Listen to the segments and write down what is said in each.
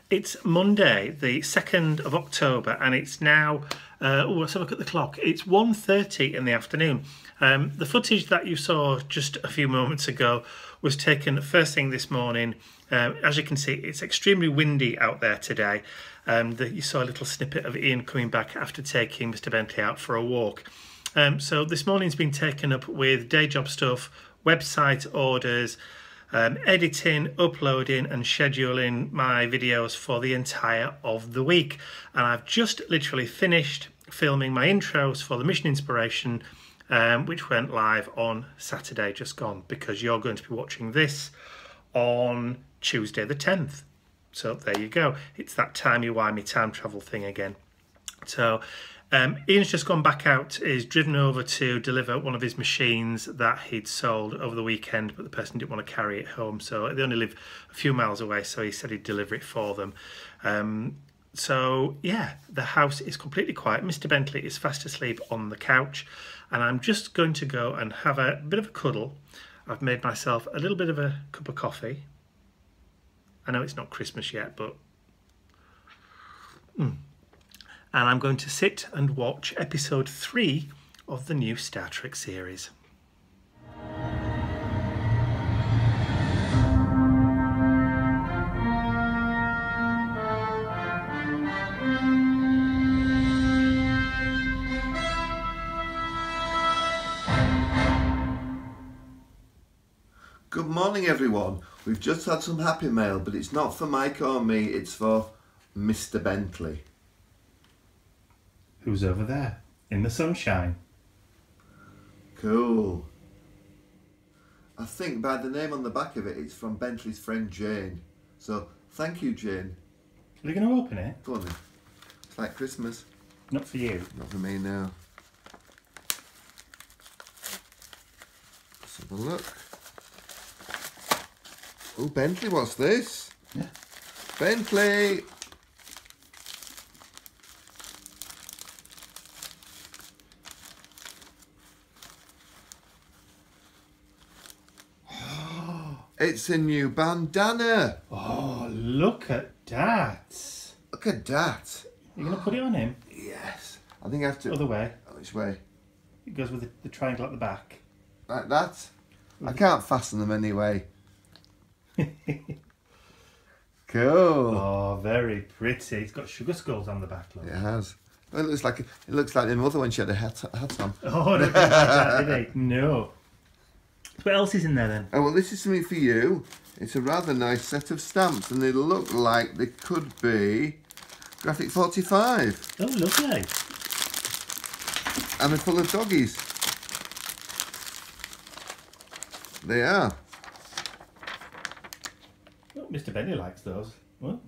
It's Monday, the 2nd of October, and it's now, let's have a look at the clock. It's 1:30 in the afternoon. The footage that you saw just a few moments ago was taken first thing this morning. As you can see, it's extremely windy out there today. You saw a little snippet of Ian coming back after taking Mr. Bentley out for a walk. So this morning's been taken up with day job stuff, website orders, editing, uploading and scheduling my videos for the entire of the week. And I've just literally finished filming my intros for the Mission Inspiration, which went live on Saturday just gone, because you're going to be watching this on Tuesday the 10th. So there you go. It's that timey-wimey time travel thing again. So Ian's just gone back out, he's driven over to deliver one of his machines that he'd sold over the weekend, but the person didn't want to carry it home, so they only live a few miles away, so he said he'd deliver it for them. So yeah, the house is completely quiet. Mr. Bentley is fast asleep on the couch, and I'm just going to go and have a bit of a cuddle. I've made myself a little bit of a cup of coffee. I know it's not Christmas yet, but and I'm going to sit and watch episode 3 of the new Star Trek series. Good morning everyone. We've just had some happy mail, but it's not for Mike or me, it's for Mr. Bentley. Who's over there in the sunshine? Cool. I think by the name on the back of it, it's from Bentley's friend Jane. So thank you, Jane. Are you going to open it? Go on then. It's like Christmas. Not for you. Not for me now. Let's have a look. Oh, Bentley, what's this? Yeah. Bentley! It's a new bandana. Oh, look at that. Look at that. You're going to put it on him? Yes. I think I have to... Other way. Which way? It goes with the triangle at the back. Like that? I can't fasten them anyway. Cool. Oh, very pretty. It's got sugar skulls on the back. Look. It has. Well, it looks like the mother when she had a hat on. Oh, I don't think like that, did he? No. What else is in there then? Oh, well, this is something for you. It's a rather nice set of stamps, and they look like they could be Graphic 45. Oh, lovely. And they're full of doggies. They are. Oh, Mr. Bentley likes those. Oh.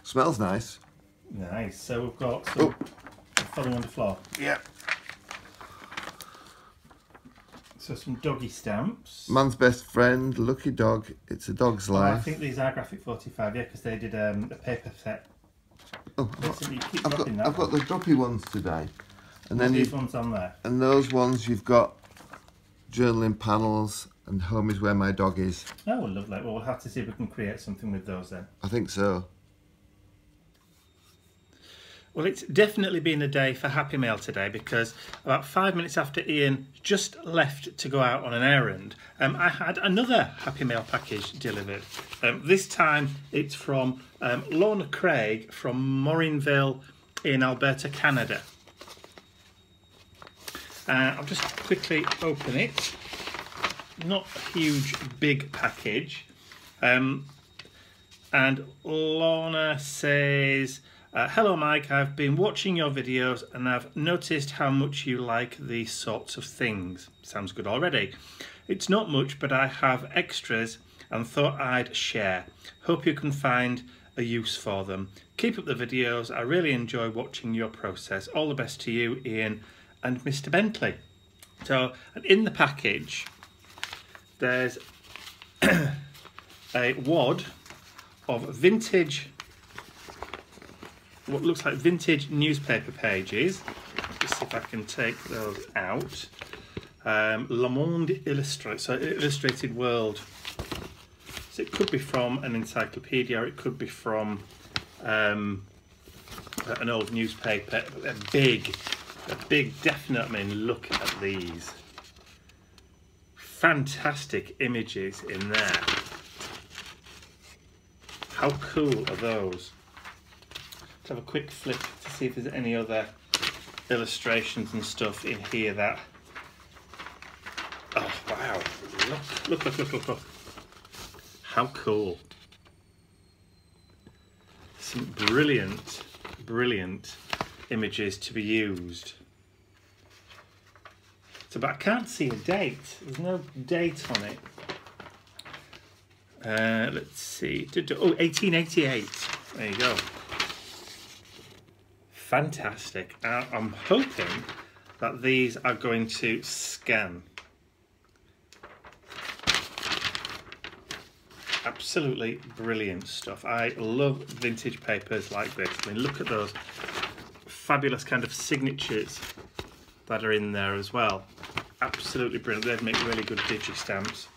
Smells nice. Nice. So we've got some falling on the floor. Yeah. So some doggy stamps. Man's best friend, lucky dog. It's a dog's life. I think these are Graphic 45, yeah, because they did a paper set. Oh, You keep I've dropping got the droppy ones today. And then these ones on there. And those ones you've got journaling panels and home is where my dog is. Oh, lovely. Well, we'll have to see if we can create something with those then. I think so. Well, it's definitely been a day for Happy Mail today, because about 5 minutes after Ian just left to go out on an errand, I had another Happy Mail package delivered. This time it's from Lorna Craig from Morinville in Alberta, Canada. I'll just quickly open it. Not a huge, big package. And Lorna says, hello Mike, I've been watching your videos and I've noticed how much you like these sorts of things. Sounds good already. It's not much, but I have extras and thought I'd share. Hope you can find a use for them. Keep up the videos, I really enjoy watching your process. All the best to you, Ian and Mr. Bentley. So, and in the package there's a wad of vintage, what looks like vintage newspaper pages. Just see if I can take those out. Le Monde Illustrated, so Illustrated World So it could be from an encyclopedia, it could be from an old newspaper. They're big, definite. I mean, look at these. Fantastic images in there. How cool are those? Let's have a quick flip to see if there's any other illustrations and stuff in here that... Oh, wow. Look. How cool. Some brilliant images to be used. So, but I can't see a date. There's no date on it. Let's see. Oh, 1888. There you go. Fantastic. I'm hoping that these are going to scan. Absolutely brilliant stuff. I love vintage papers like this. I mean, look at those fabulous kind of signatures that are in there as well. Absolutely brilliant. They'd make really good digi stamps.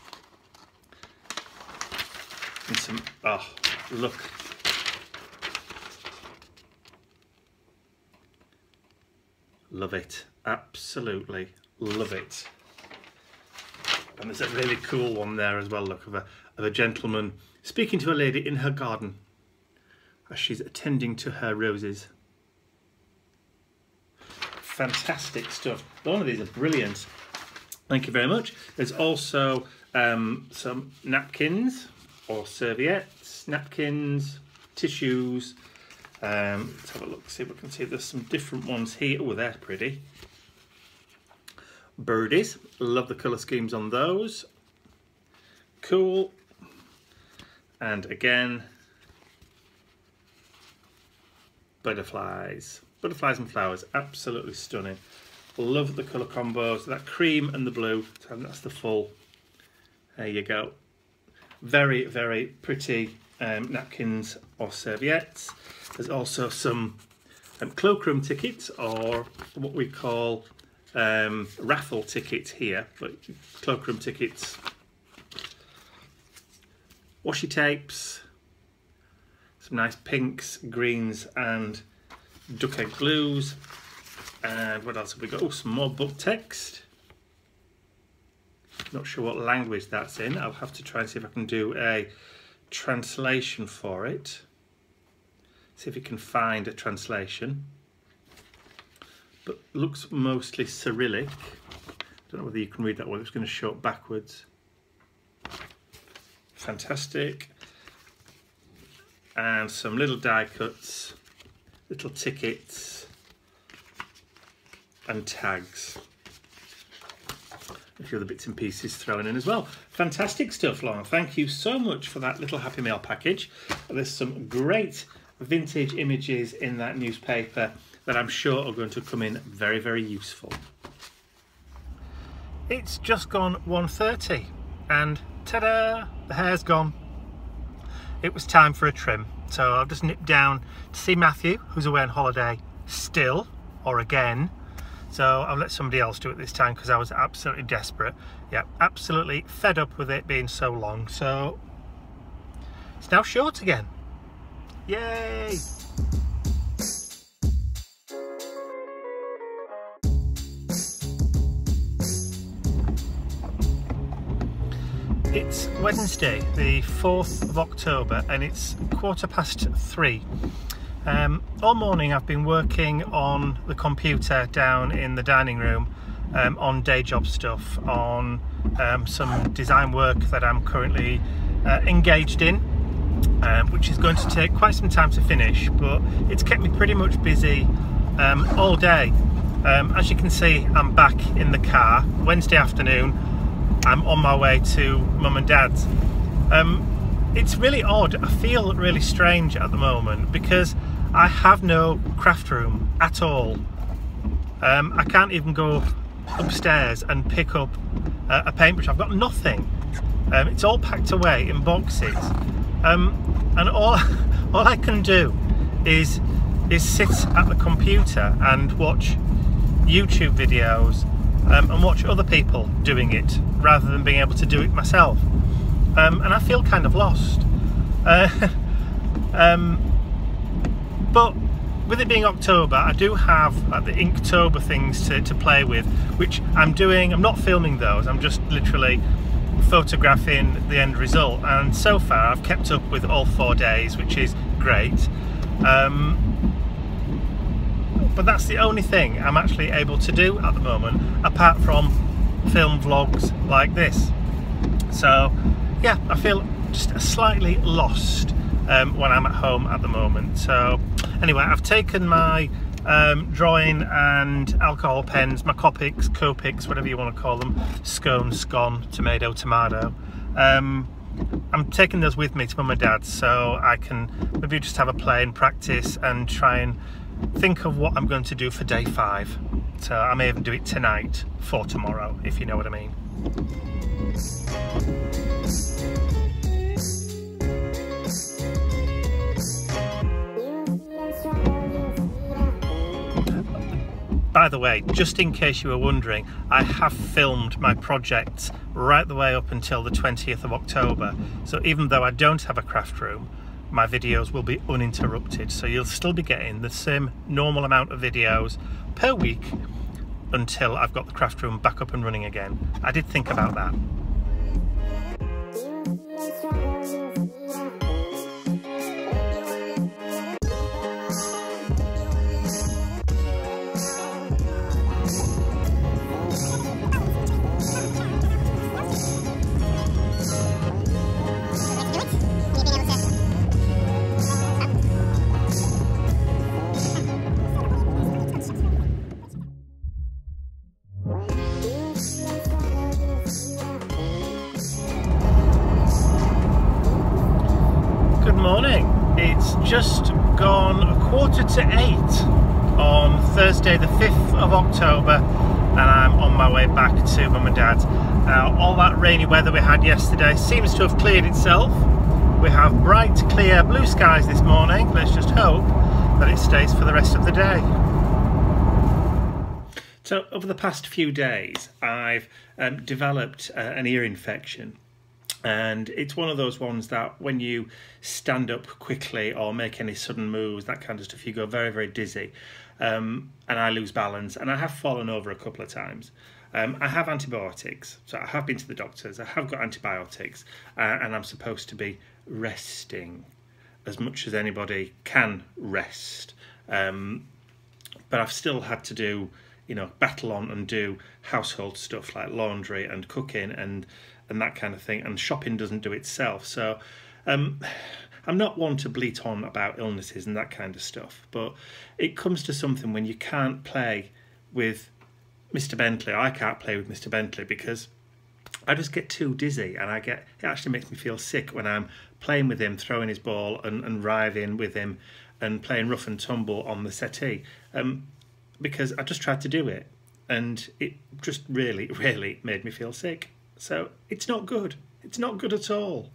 And some, oh, look. Love it. Absolutely love it. And there's a really cool one there as well, look, of a gentleman speaking to a lady in her garden as she's attending to her roses. Fantastic stuff. All of these are brilliant. Thank you very much. There's also some napkins or serviettes, napkins, tissues. Let's have a look, see if we can see. There's some different ones here. Oh, they're pretty. Birdies. Love the colour schemes on those. Cool. And again, butterflies. Butterflies and flowers. Absolutely stunning. Love the colour combos. That cream and the blue. That's the full. There you go. Very, very pretty napkins or serviettes. There's also some cloakroom tickets, or what we call raffle tickets here, but cloakroom tickets. Washi tapes, some nice pinks, greens and duck egg glues. And what else have we got? Oh, some more book text. Not sure what language that's in. I'll have to try and see if I can do a translation for it. See if we can find a translation. But looks mostly Cyrillic. I don't know whether you can read that one. It's going to show it backwards. Fantastic. And some little die cuts, little tickets and tags. A few other bits and pieces thrown in as well. Fantastic stuff, Lauren. Thank you so much for that little Happy Mail package. There's some great vintage images in that newspaper that I'm sure are going to come in very, very useful. It's just gone 1:30 and ta-da, the hair's gone. It was time for a trim, so I've just nipped down to see Matthew, who's away on holiday still, or again. So I'll let somebody else do it this time because I was absolutely desperate. Yeah, absolutely fed up with it being so long. So it's now short again. Yay! It's Wednesday, the 4th of October, and it's 3:15. All morning I've been working on the computer down in the dining room on day job stuff, on some design work that I'm currently engaged in, which is going to take quite some time to finish, but it's kept me pretty much busy all day. As you can see, I'm back in the car. Wednesday afternoon, I'm on my way to Mum and Dad's. It's really odd. I feel really strange at the moment because I have no craft room at all. I can't even go upstairs and pick up a paintbrush. I've got nothing. It's all packed away in boxes, and all I can do is sit at the computer and watch YouTube videos and watch other people doing it rather than being able to do it myself. and I feel kind of lost. But with it being October, I do have the Inktober things to play with, which I'm doing. I'm not filming those, I'm just literally photographing the end result, and so far I've kept up with all 4 days, which is great. But that's the only thing I'm actually able to do at the moment, apart from film vlogs like this. So yeah, I feel just slightly lost when I'm at home at the moment. So anyway, I've taken my drawing and alcohol pens, my Copics, whatever you want to call them, scone, tomato. I'm taking those with me to Mum and Dad's, so I can maybe just have a play and practice and try and think of what I'm going to do for day 5. So I may even do it tonight for tomorrow, if you know what I mean. By the way, just in case you were wondering, I have filmed my projects right the way up until the 20th of October. So even though I don't have a craft room, my videos will be uninterrupted. So you'll still be getting the same normal amount of videos per week until I've got the craft room back up and running again. I did think about that. It's just gone 7:45 on Thursday the 5th of October, and I'm on my way back to Mum and Dad's. Now, all that rainy weather we had yesterday seems to have cleared itself. We have bright, clear blue skies this morning. Let's just hope that it stays for the rest of the day. So over the past few days I've developed an ear infection. And it's one of those ones that when you stand up quickly or make any sudden moves, that kind of stuff, you go very, very dizzy, and I lose balance, and I have fallen over a couple of times. I have antibiotics, so I have been to the doctors, I have got antibiotics, and I'm supposed to be resting as much as anybody can rest. But I've still had to do, you know, battle on and do household stuff like laundry and cooking and that kind of thing, and shopping doesn't do itself. So I'm not one to bleat on about illnesses and that kind of stuff, but it comes to something when you can't play with Mr. Bentley. I can't play with Mr. Bentley because I just get too dizzy, and it actually makes me feel sick when I'm playing with him, throwing his ball and writhing with him and playing rough and tumble on the settee, because I just tried to do it and it just really, really made me feel sick. So it's not good. It's not good at all.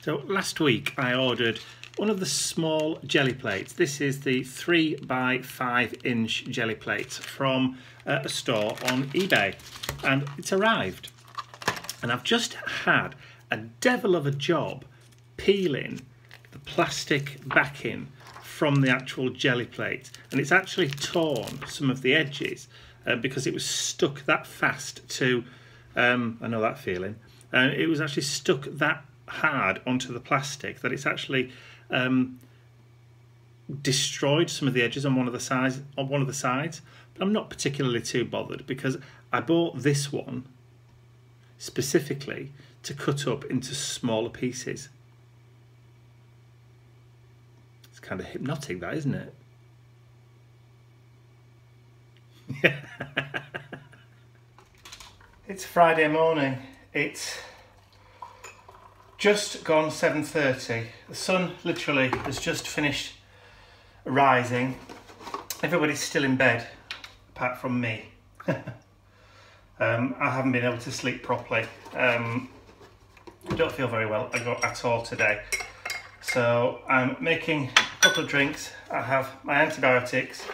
So last week I ordered one of the small jelly plates. This is the 3x5" jelly plates from a store on eBay, and it's arrived. And I've just had a devil of a job peeling the plastic backing from the actual jelly plate, and it's actually torn some of the edges because it was stuck that fast to I know that feeling. It was actually stuck that hard onto the plastic that it's actually destroyed some of the edges on one of the sides. But I'm not particularly too bothered because I bought this one specifically to cut up into smaller pieces. It's kind of hypnotic, that, isn't it? It's Friday morning. It's just gone 7:30. The sun literally has just finished rising. Everybody's still in bed apart from me. I haven't been able to sleep properly. I don't feel very well at all today. So I'm making a couple of drinks. I have my antibiotics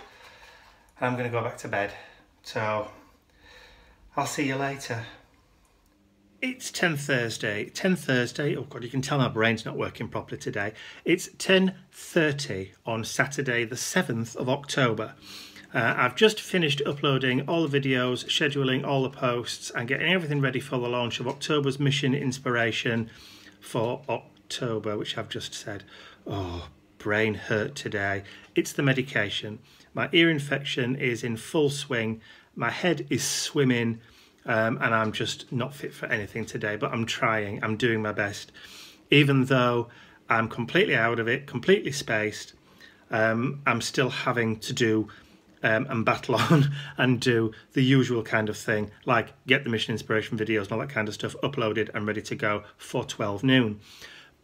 and I'm going to go back to bed. So I'll see you later. It's 10 Thursday, oh god, you can tell my brain's not working properly today. It's 10:30 on Saturday the 7th of October. I've just finished uploading all the videos, scheduling all the posts and getting everything ready for the launch of October's mission inspiration for October, which I've just said. Oh, brain hurt today. It's the medication. My ear infection is in full swing, my head is swimming, and I'm just not fit for anything today, but I'm trying, I'm doing my best. Even though I'm completely out of it, completely spaced, I'm still having to do and battle on and do the usual kind of thing, like get the mission inspiration videos and all that kind of stuff uploaded and ready to go for 12 noon.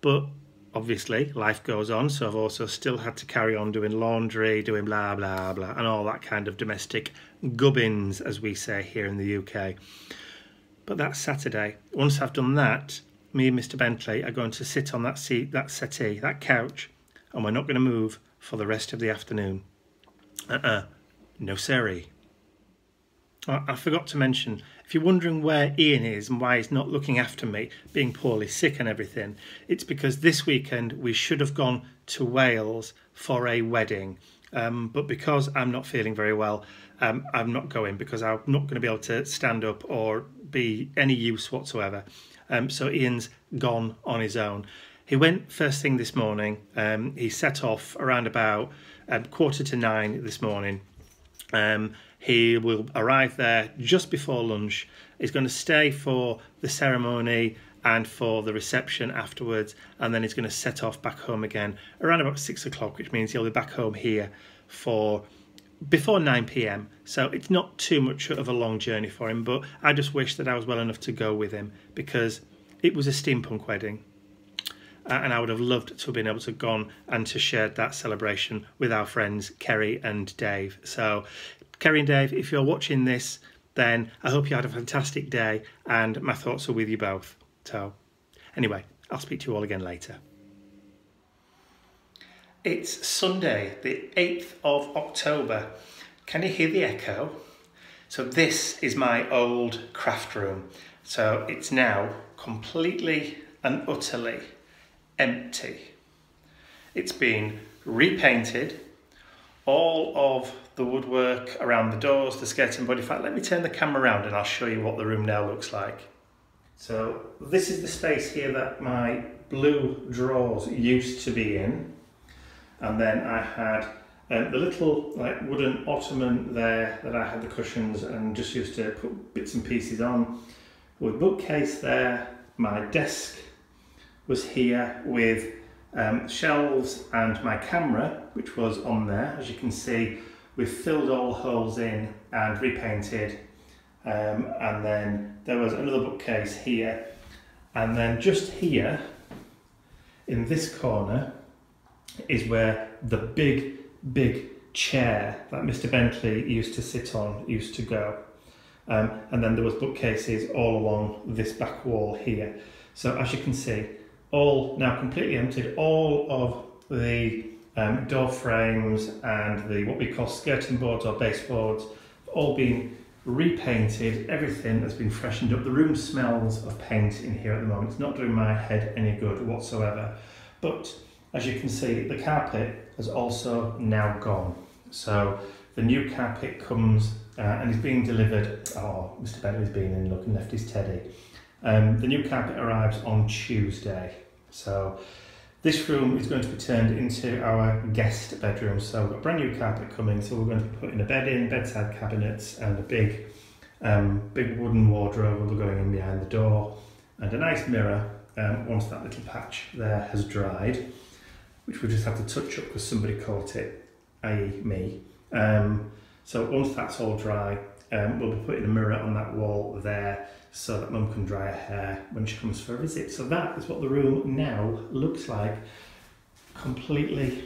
But obviously life goes on, so I've also still had to carry on doing laundry, doing blah blah blah and all that kind of domestic gubbins, as we say here in the UK. But that's Saturday. Once I've done that, me and Mr. Bentley are going to sit on that seat, that settee, that couch, and we're not going to move for the rest of the afternoon. No siree. I forgot to mention, if you're wondering where Ian is and why he's not looking after me, being poorly sick and everything, it's because this weekend we should have gone to Wales for a wedding. But because I'm not feeling very well, I'm not going, because I'm not going to be able to stand up or be any use whatsoever. So Ian's gone on his own. He went first thing this morning. He set off around about 8:45 this morning. He will arrive there just before lunch. He's going to stay for the ceremony and for the reception afterwards, and then he's going to set off back home again around about 6 o'clock, which means he'll be back home here for before 9 p.m. So it's not too much of a long journey for him, but I just wish that I was well enough to go with him, because it was a steampunk wedding. And I would have loved to have been able to have gone and to share that celebration with our friends Kerry and Dave. So Kerry and Dave, if you're watching this, then I hope you had a fantastic day, and my thoughts are with you both. So anyway, I'll speak to you all again later. It's Sunday, the 8th of October. Can you hear the echo? So this is my old craft room. So it's now completely and utterly empty. It's been repainted. All of the woodwork around the doors, the skeleton board. In fact, let me turn the camera around and I'll show you what the room now looks like. So this is the space here that my blue drawers used to be in. And then I had the little wooden ottoman there that I had the cushions and just used to put bits and pieces on. With bookcase there, my desk was here with shelves and my camera, which was on there. As you can see, we've filled all the holes in and repainted. And then there was another bookcase here. And then just here, in this corner, is where the big chair that Mr. Bentley used to sit on used to go. And then there was bookcases all along this back wall here. So as you can see, all now completely emptied. All of the door frames and the what we call skirting boards or baseboards have all been repainted. Everything has been freshened up. The room smells of paint in here at the moment. It's not doing my head any good whatsoever. But as you can see, the carpet has also now gone. So the new carpet comes and is being delivered. Oh, Mr. Bentley's been in, look, and left his teddy. The new carpet arrives on Tuesday. So this room is going to be turned into our guest bedroom. So we've got brand new carpet coming. So we're going to be putting a bed in, bedside cabinets, and a big wooden wardrobe will be going in behind the door, and a nice mirror once that little patch there has dried, which we just have to touch up because somebody caught it, i.e. me. So once that's all dry, we'll be putting a mirror on that wall there so that Mum can dry her hair when she comes for a visit. So that is what the room now looks like, completely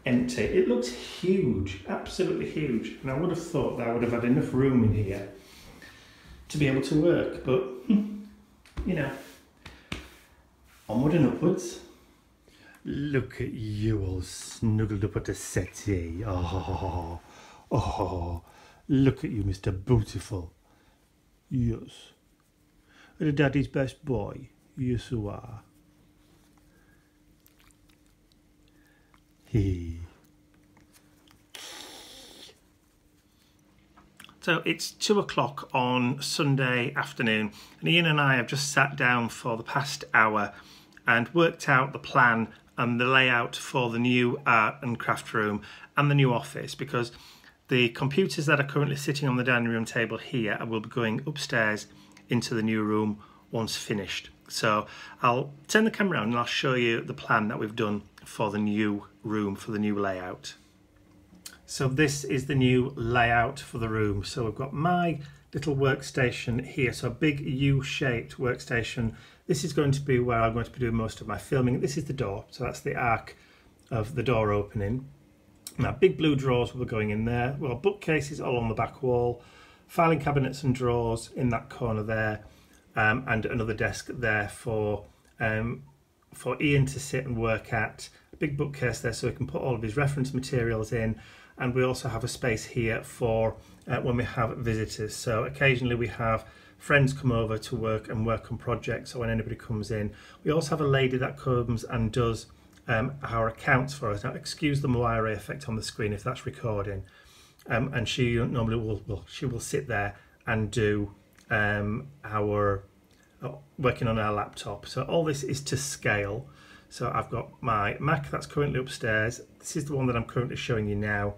empty. It looks huge, absolutely huge. And I would have thought that I would have had enough room in here to be able to work, but you know, onward and upwards. Look at you all snuggled up at the settee. Oh, look at you, Mr. Beautiful. Yes. Are Daddy's best boy? Yes, you are. He. So it's 2 o'clock on Sunday afternoon, and Ian and I have just sat down for the past hour and worked out the plan and the layout for the new art and craft room and the new office, because the computers that are currently sitting on the dining room table here will be going upstairs into the new room once finished. So I'll turn the camera on and I'll show you the plan that we've done for the new room, for the new layout. So this is the new layout for the room. So we've got my little workstation here, so a big U-shaped workstation. This is going to be where I'm going to be doing most of my filming. This is the door, so that's the arc of the door opening. Now, big blue drawers will be going in there. Well, bookcases all on the back wall, filing cabinets and drawers in that corner there, and another desk there for Ian to sit and work at. A big bookcase there so he can put all of his reference materials in. And we also have a space here for when we have visitors. So occasionally we have friends come over to work on projects, or when anybody comes in. We also have a lady that comes and does our accounts for us. Now, excuse the Moire effect on the screen if that's recording. And she normally will sit there and do our working on our laptop. So all this is to scale. So I've got my Mac that's currently upstairs. This is the one that I'm currently showing you now.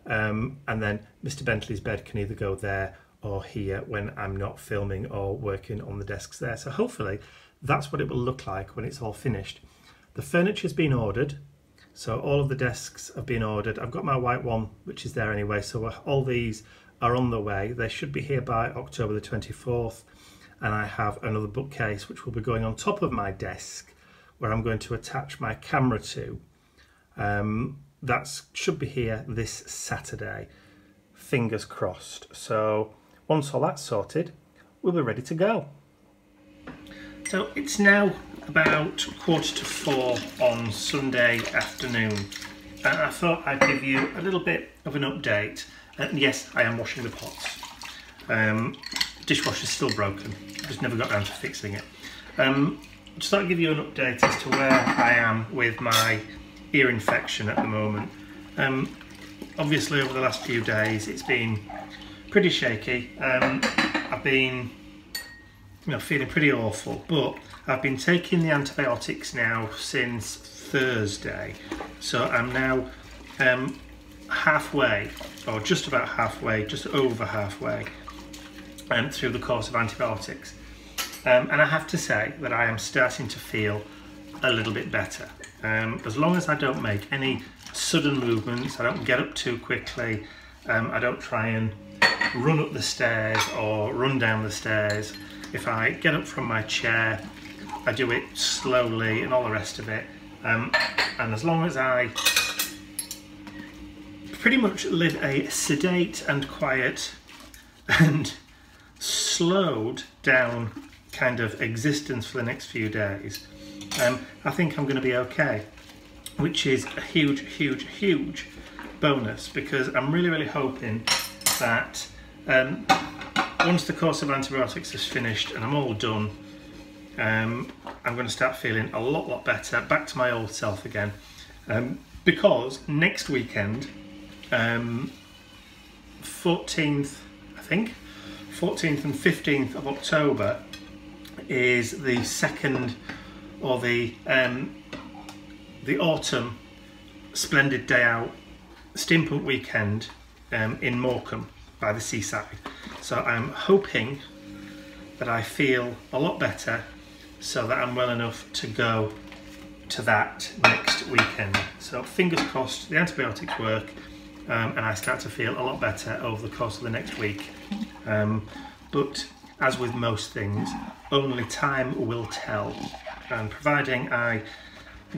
And then Mr. Bentley's bed can either go there or here when I'm not filming or working on the desks there. So hopefully that's what it will look like when it's all finished. The furniture's been ordered, so all of the desks have been ordered. I've got my white one, which is there anyway, so all these are on the way. They should be here by October the 24th, and I have another bookcase which will be going on top of my desk where I'm going to attach my camera to. That should be here this Saturday, fingers crossed. So once all that's sorted, we'll be ready to go. So it's now about 3:45 on Sunday afternoon, and I thought I'd give you a little bit of an update. And yes, I am washing the pots. Dishwasher's still broken, just never got around to fixing it. Just thought I'd give you an update as to where I am with my ear infection at the moment. Obviously over the last few days it's been pretty shaky. I've been feeling pretty awful, but I've been taking the antibiotics now since Thursday, so I'm now halfway, or just about halfway, just over halfway through the course of antibiotics, and I have to say that I am starting to feel a little bit better. As long as I don't make any sudden movements, I don't get up too quickly, I don't try and run up the stairs or run down the stairs. If I get up from my chair, I do it slowly and all the rest of it. And as long as I pretty much live a sedate and quiet and slowed down kind of existence for the next few days, I think I'm going to be okay, which is a huge, huge, huge bonus, because I'm really, really hoping that once the course of antibiotics is finished and I'm all done, I'm going to start feeling a lot better, back to my old self again, because next weekend, 14th, I think, 14th and 15th of October is the second, or the autumn splendid day out steampunk weekend in Morecambe by the seaside. So I'm hoping that I feel a lot better so that I'm well enough to go to that next weekend. So fingers crossed the antibiotics work and I start to feel a lot better over the course of the next week. But as with most things, only time will tell. And providing I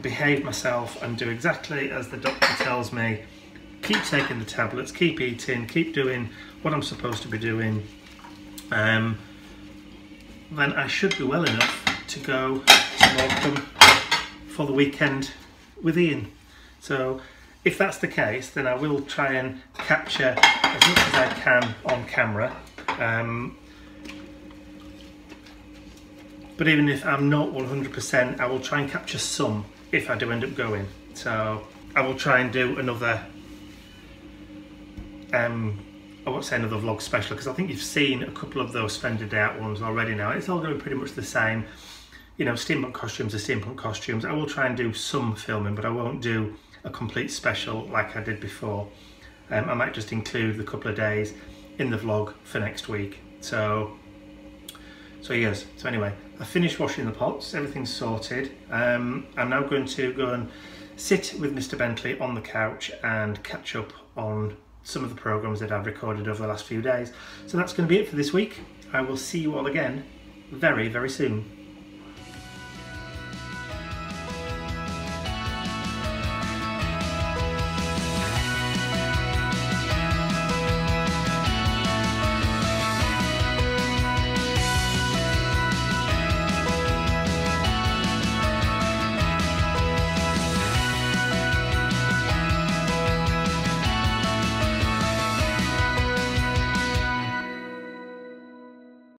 behave myself and do exactly as the doctor tells me, keep taking the tablets, keep eating, keep doing what I'm supposed to be doing, then I should be well enough to go to Morecambe for the weekend with Ian. So if that's the case, then I will try and capture as much as I can on camera. But even if I'm not 100%, I will try and capture some if I do end up going. So I will try and do another, I won't say another vlog special, because I think you've seen a couple of those Spend Day Out ones already now. It's all going to be pretty much the same. You know, steampunk costumes are steampunk costumes. I will try and do some filming, but I won't do a complete special like I did before. I might just include the couple of days in the vlog for next week. So yes. So anyway, I finished washing the pots. Everything's sorted. I'm now going to go and sit with Mr. Bentley on the couch and catch up on some of the programmes that I've recorded over the last few days. So that's going to be it for this week. I will see you all again very, very soon.